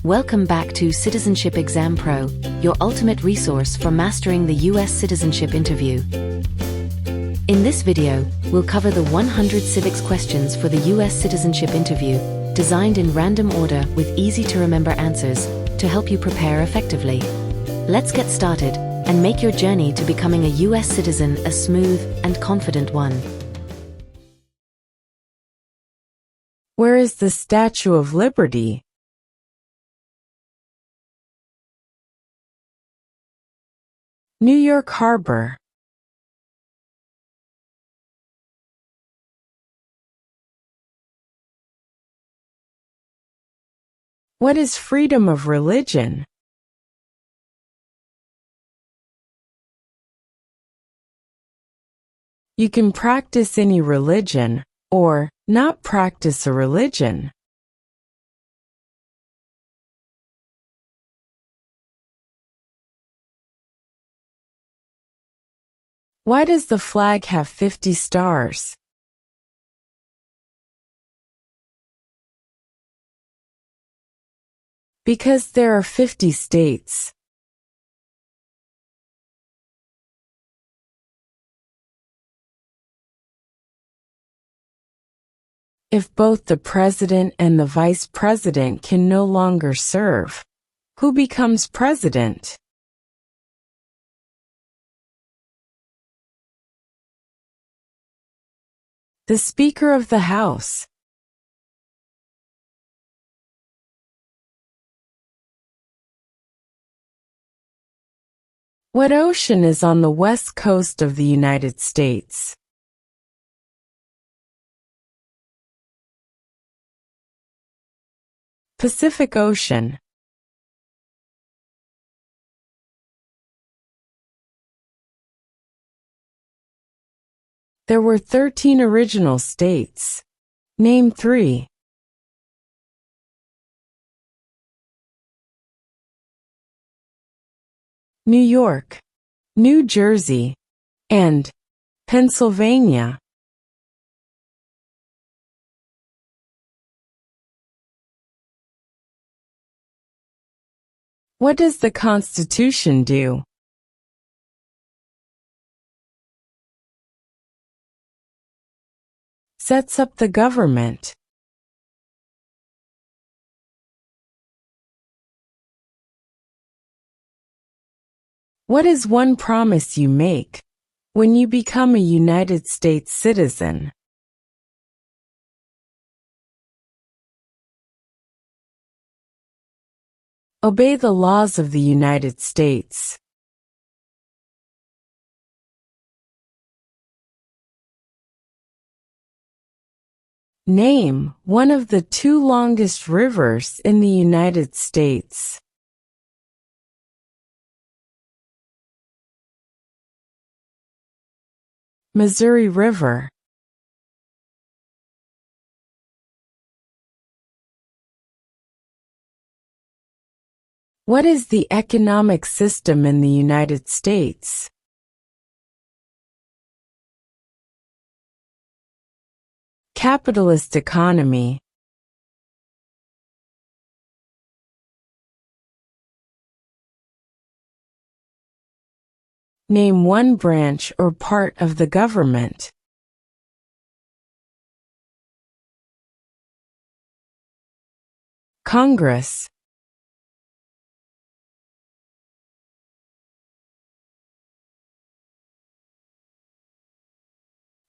Welcome back to Citizenship Exam Pro, your ultimate resource for mastering the US Citizenship Interview. In this video, we'll cover the 100 civics questions for the US Citizenship Interview, designed in random order with easy-to-remember answers to help you prepare effectively. Let's get started and make your journey to becoming a US citizen a smooth and confident one. Where is the Statue of Liberty? New York Harbor. What is freedom of religion? You can practice any religion, or not practice a religion. Why does the flag have 50 stars? Because there are 50 states. If both the president and the vice president can no longer serve, who becomes president? The Speaker of the House. What ocean is on the west coast of the United States? Pacific Ocean. There were 13 original states. Name 3. New York, New Jersey, and Pennsylvania. What does the Constitution do? Sets up the government. What is one promise you make when you become a United States citizen? Obey the laws of the United States. Name one of the 2 longest rivers in the United States. Missouri River. What is the economic system in the United States? Capitalist economy. Name one branch or part of the government. Congress.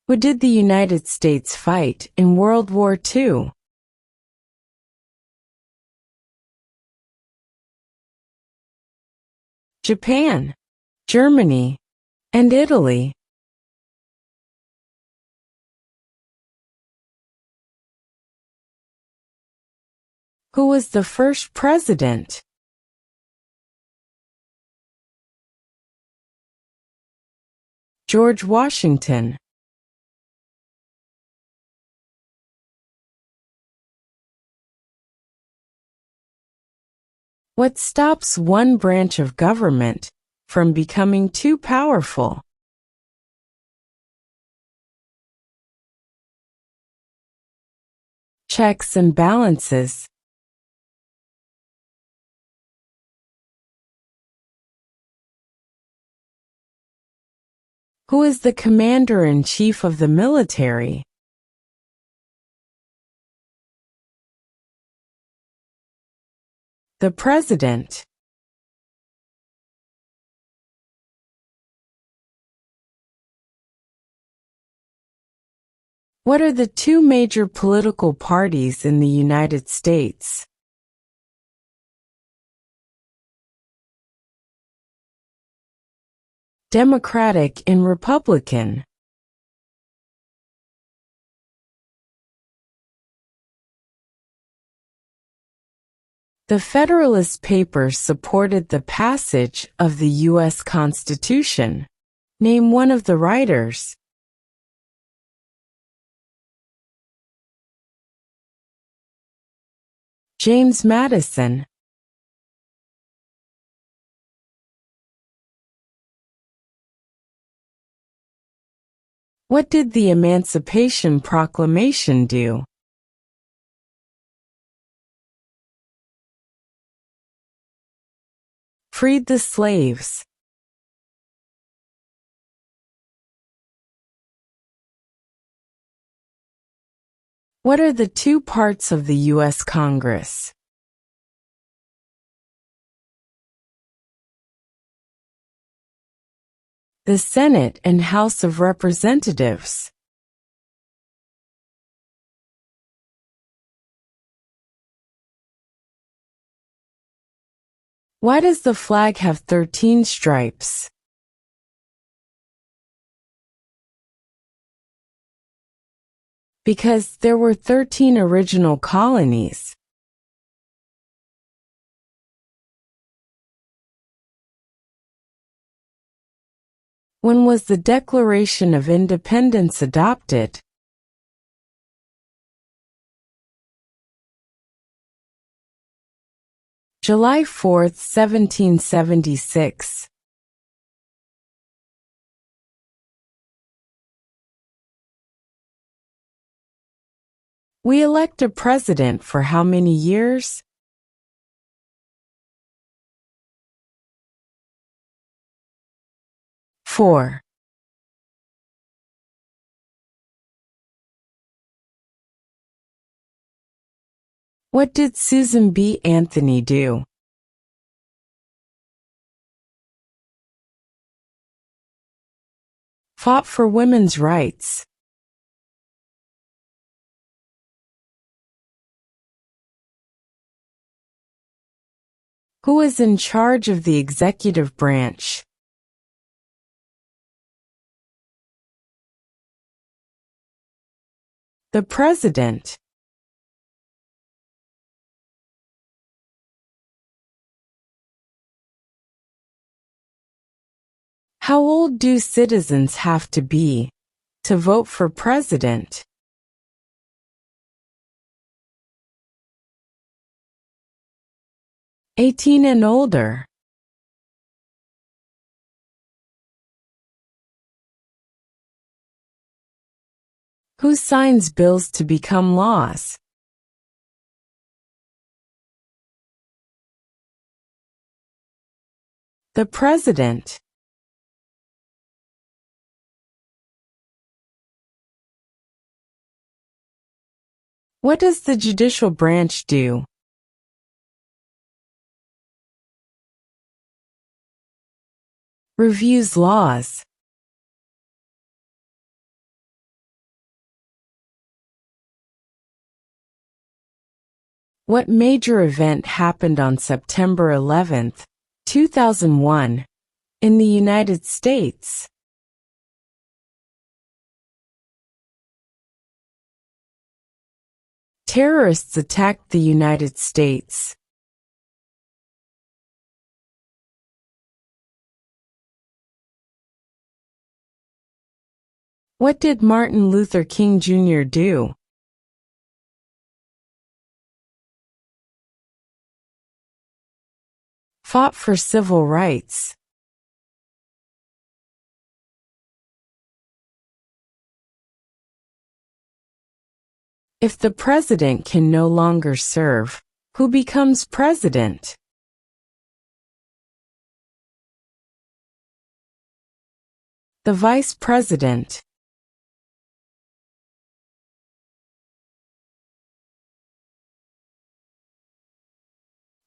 Who did the United States fight in World War II? Japan, Germany, and Italy. Who was the first president? George Washington. What stops one branch of government from becoming too powerful? Checks and balances. Who is the commander-in-chief of the military? The president. What are the two major political parties in the United States? Democratic and Republican. The Federalist Papers supported the passage of the U.S. Constitution. Name one of the writers. James Madison. What did the Emancipation Proclamation do? Freed the slaves. What are the two parts of the U.S. Congress? The Senate and House of Representatives. Why does the flag have 13 stripes? Because there were 13 original colonies. When was the Declaration of Independence adopted? July 4, 1776. We elect a president for how many years? Four. What did Susan B. Anthony do? Fought for women's rights. Who is in charge of the executive branch? The president. How old do citizens have to be to vote for president? 18 and older. Who signs bills to become laws? The president. What does the judicial branch do? Reviews laws. What major event happened on September 11, 2001, in the United States? Terrorists attacked the United States. What did Martin Luther King Jr. do? Fought for civil rights. If the president can no longer serve, who becomes president? The Vice President.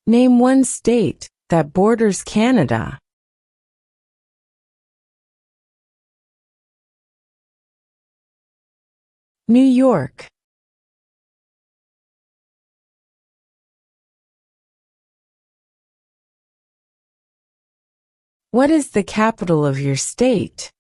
Name one state that borders Canada. New York. What is the capital of your state?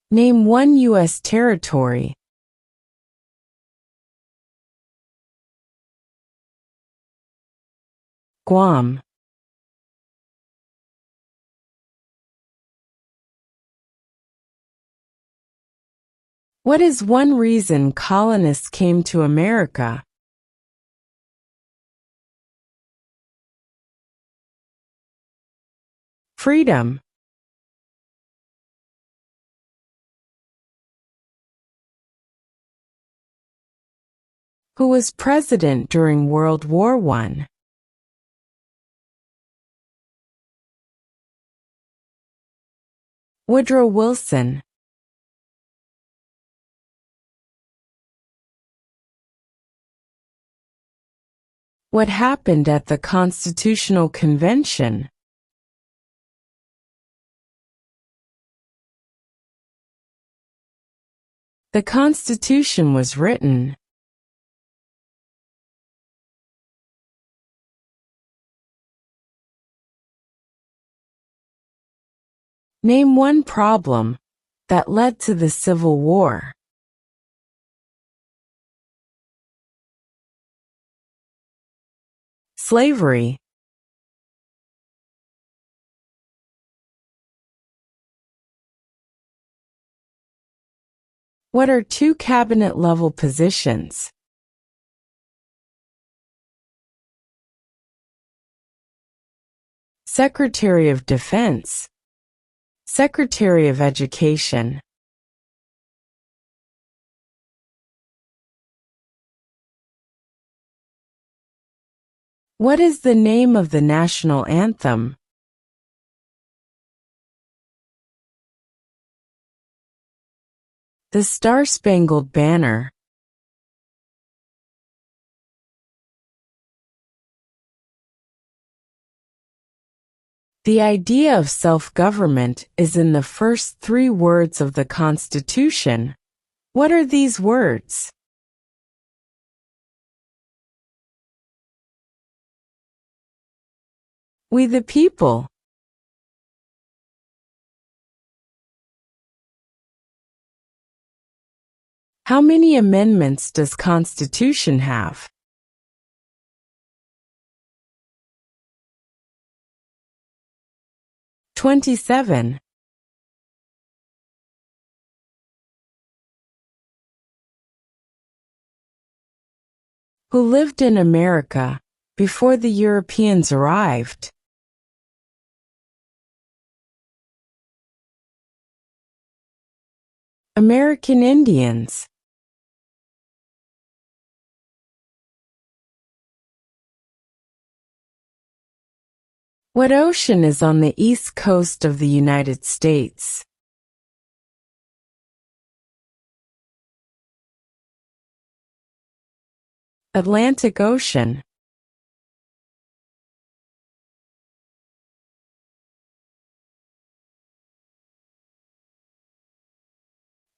Name one U.S. territory. Guam. What is one reason colonists came to America? Freedom. Who was president during World War I? Woodrow Wilson. What happened at the Constitutional Convention? The Constitution was written. Name one problem that led to the Civil War. Slavery. What are two cabinet-level positions? Secretary of Defense. Secretary of Education. What is the name of the national anthem? The Star-Spangled Banner. The idea of self-government is in the first three words of the Constitution. What are these words? We the people. How many amendments does Constitution have? 27. Who lived in America before the Europeans arrived? American Indians. What ocean is on the east coast of the United States? Atlantic Ocean.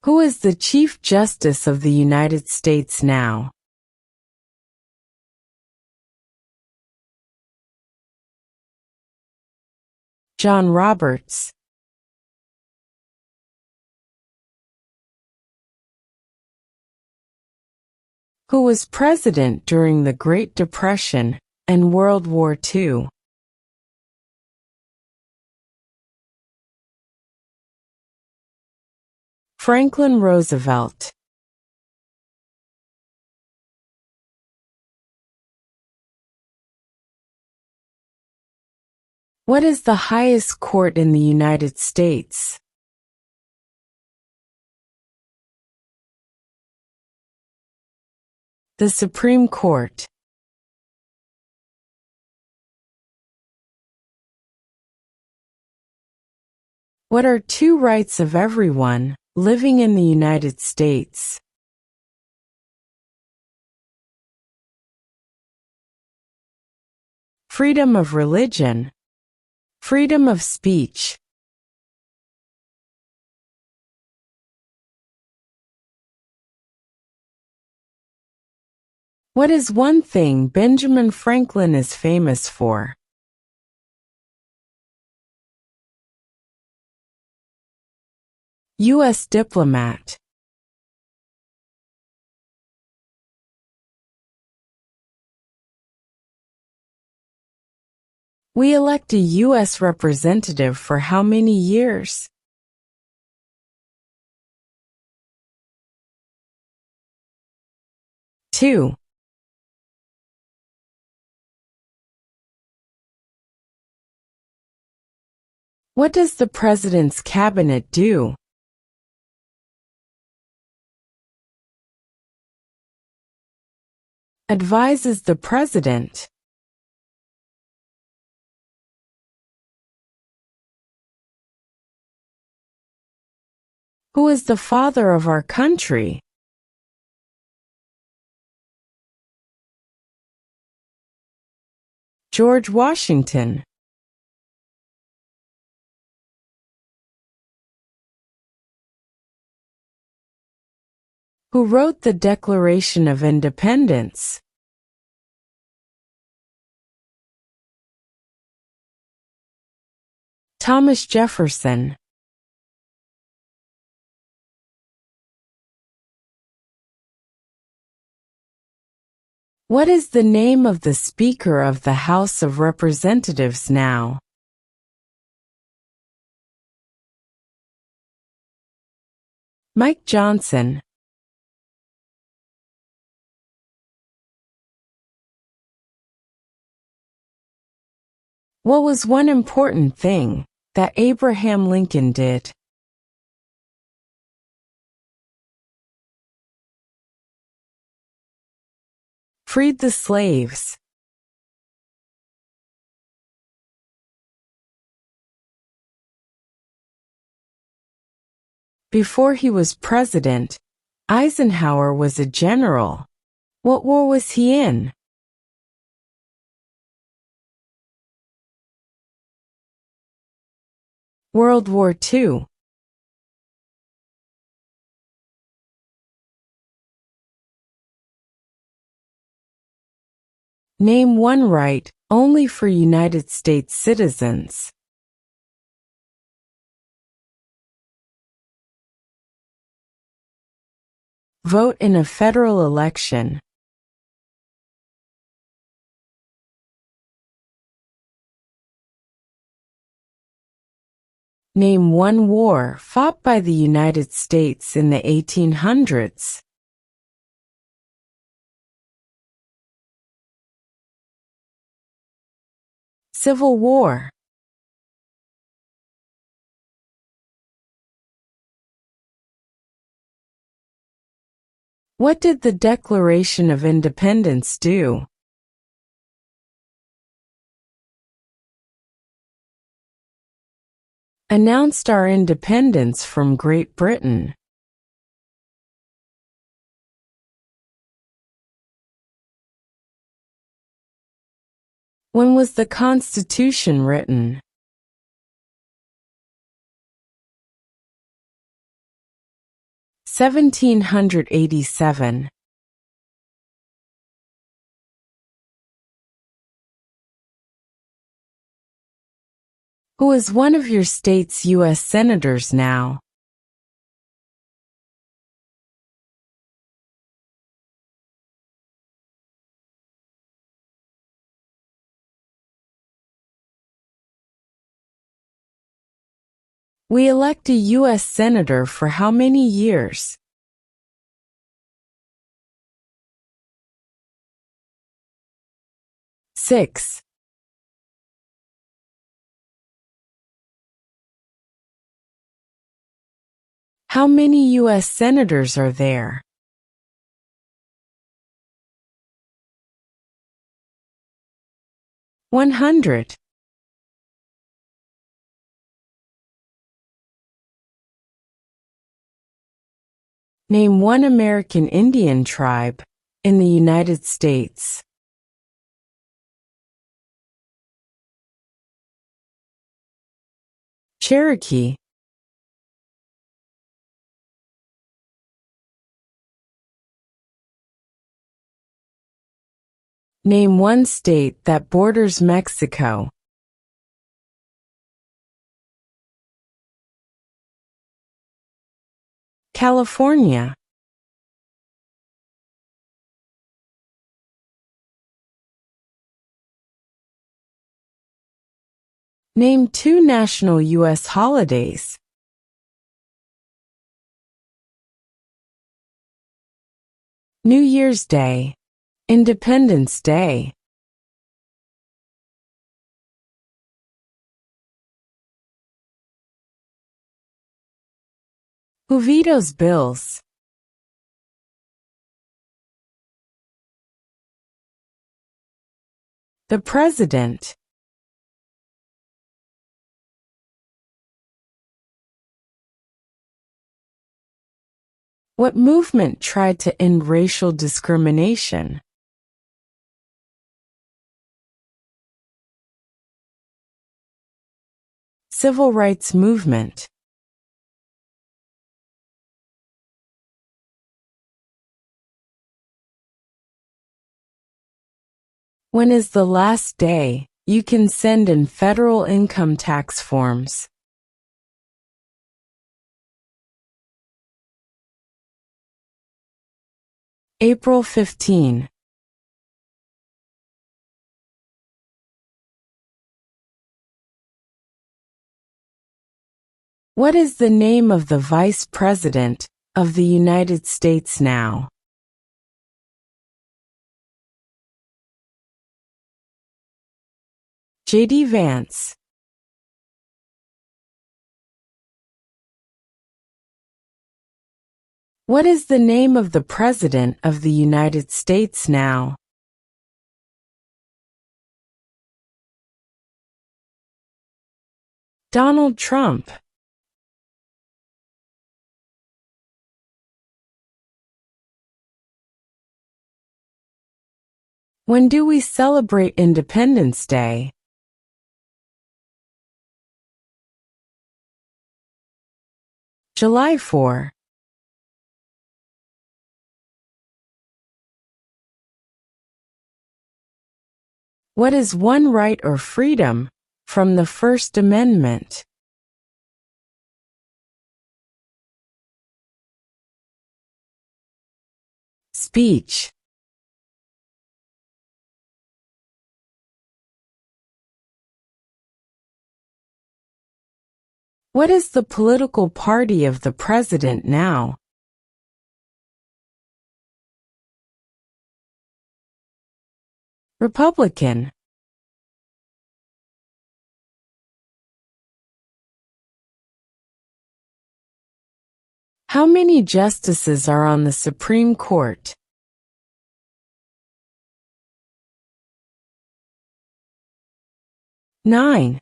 Who is the Chief Justice of the United States now? John Roberts. Who was president during the Great Depression and World War II? Franklin Roosevelt. What is the highest court in the United States? The Supreme Court. What are two rights of everyone living in the United States? Freedom of religion. Freedom of speech. What is one thing Benjamin Franklin is famous for? U.S. diplomat. We elect a U.S. representative for how many years? 2. What does the President's Cabinet do? Advises the President. Who is the father of our country? George Washington. Who wrote the Declaration of Independence? Thomas Jefferson. What is the name of the Speaker of the House of Representatives now? Mike Johnson. What was one important thing that Abraham Lincoln did? Freed the slaves. Before he was president, Eisenhower was a general. What war was he in? World War II. Name one right only for United States citizens. Vote in a federal election. Name one war fought by the United States in the 1800s. Civil War. What did the Declaration of Independence do? Announced our independence from Great Britain. When was the Constitution written? (1787). Who is one of your state's U.S. senators now? We elect a U.S. senator for how many years? 6. How many U.S. senators are there? 100. Name one American Indian tribe in the United States. Cherokee. Name one state that borders Mexico. California. Name two national U.S. holidays. New Year's Day, Independence Day. Who vetoes bills? The President. What movement tried to end racial discrimination? Civil rights movement. When is the last day you can send in federal income tax forms? April 15. What is the name of the Vice President of the United States now? J.D. Vance. What is the name of the President of the United States now? Donald Trump. When do we celebrate Independence Day? July 4. What is one right or freedom from the First Amendment? Speech. What is the political party of the President now? Republican. How many justices are on the Supreme Court? 9.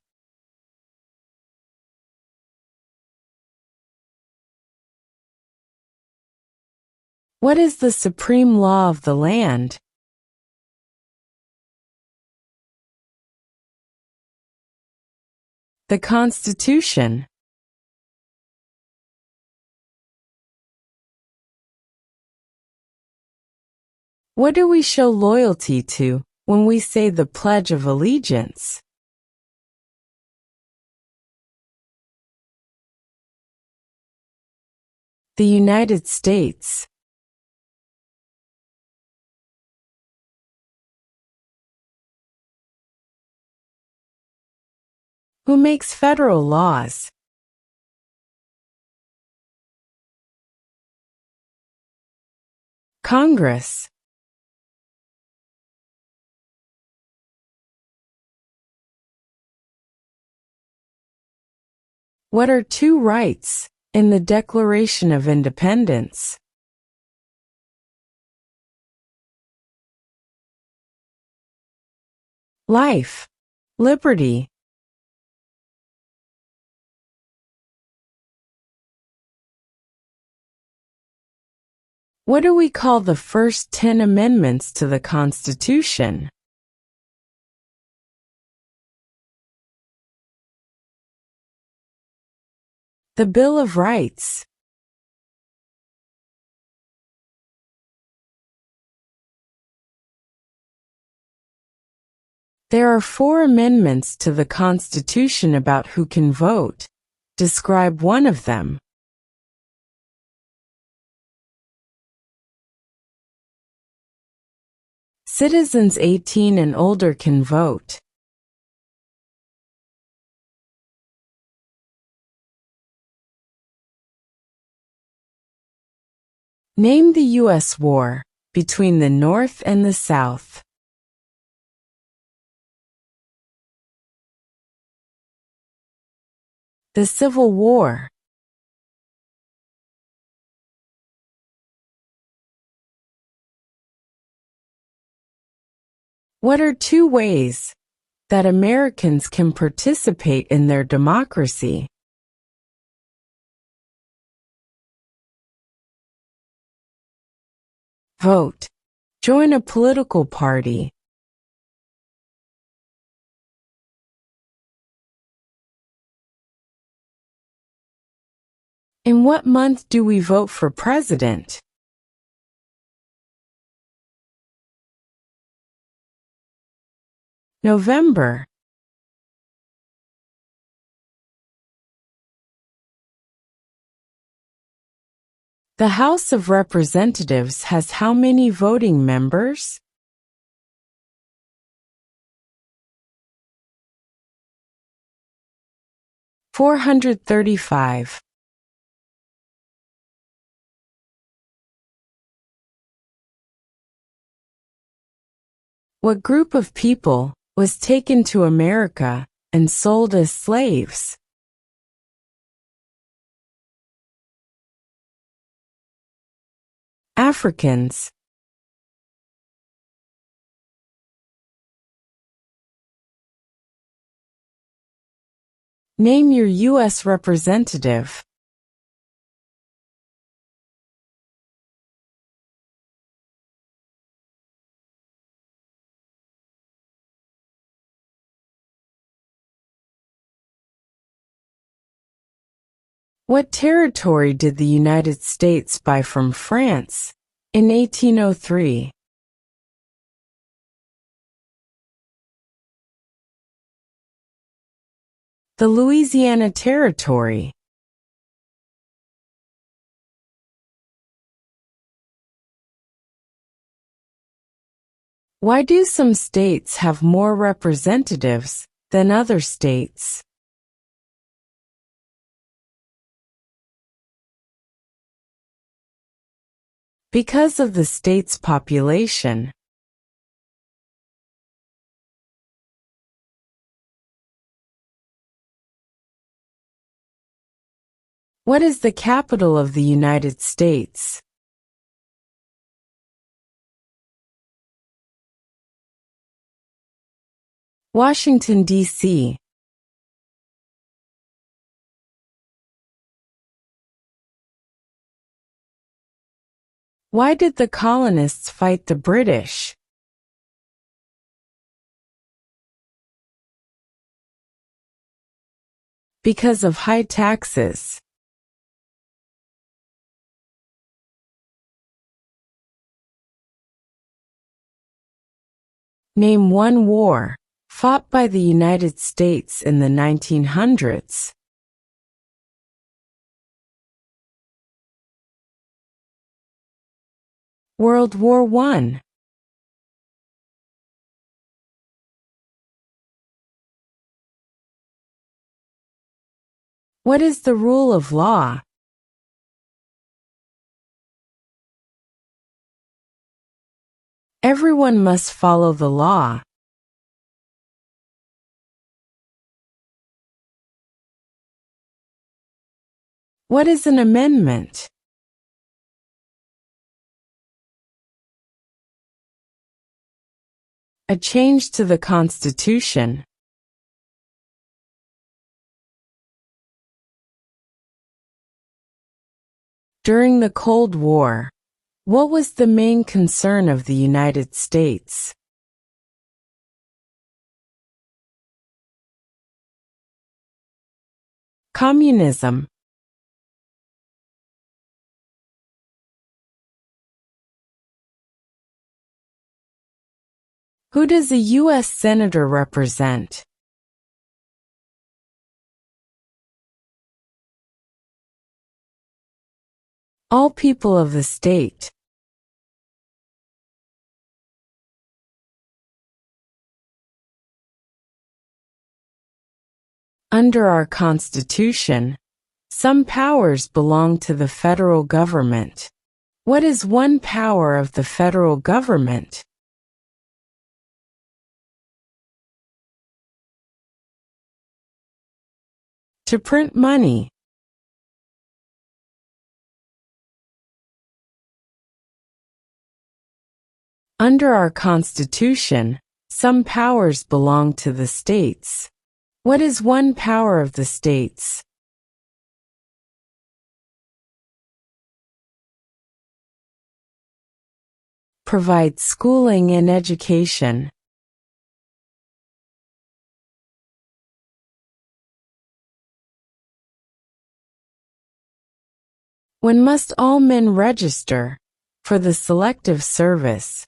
What is the supreme law of the land? The Constitution. What do we show loyalty to when we say the Pledge of Allegiance? The United States. Who makes federal laws? Congress. What are two rights in the Declaration of Independence? Life. Liberty. What do we call the first 10 amendments to the Constitution? The Bill of Rights. There are 4 amendments to the Constitution about who can vote. Describe one of them. Citizens 18 and older can vote. Name the U.S. war between the North and the South. The Civil War. What are 2 ways that Americans can participate in their democracy? Vote. Join a political party. In what month do we vote for president? November. The House of Representatives has how many voting members? (435). What group of people was taken to America and sold as slaves? Africans. Name your U.S. representative. What territory did the United States buy from France in 1803? The Louisiana Territory. Why do some states have more representatives than other states? Because of the state's population. What is the capital of the United States? Washington, D.C. Why did the colonists fight the British? Because of high taxes. Name one war fought by the United States in the 1900s. World War I. What is the rule of law? Everyone must follow the law. What is an amendment? A change to the Constitution. During the Cold War, what was the main concern of the United States? Communism. Who does a U.S. Senator represent? All people of the state. Under our Constitution, some powers belong to the federal government. What is one power of the federal government? To print money. Under our Constitution, some powers belong to the states. What is one power of the states? Provide schooling and education. When must all men register for the Selective Service?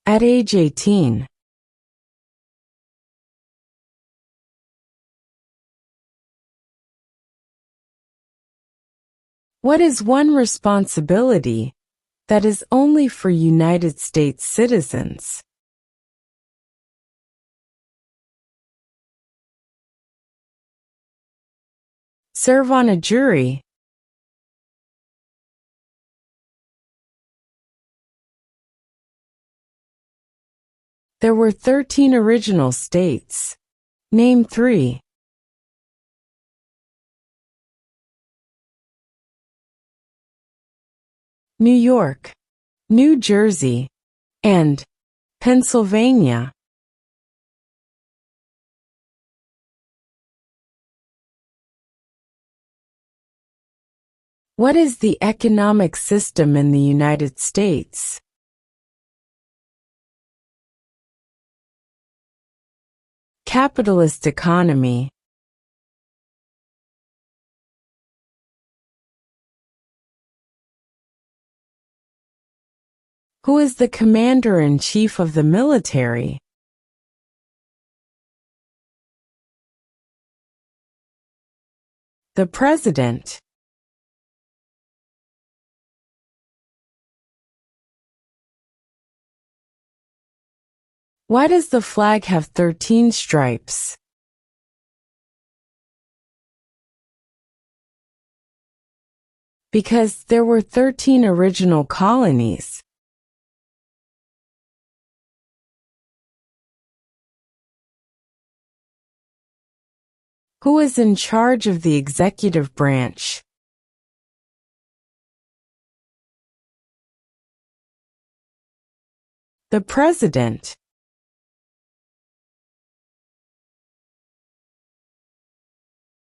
At age 18. What is one responsibility that is only for United States citizens? Serve on a jury. There were 13 original states. Name 3. New York, New Jersey, and Pennsylvania. What is the economic system in the United States? Capitalist economy. Who is the commander-in-chief of the military? The president. Why does the flag have 13 stripes? Because there were 13 original colonies. Who is in charge of the executive branch? The president.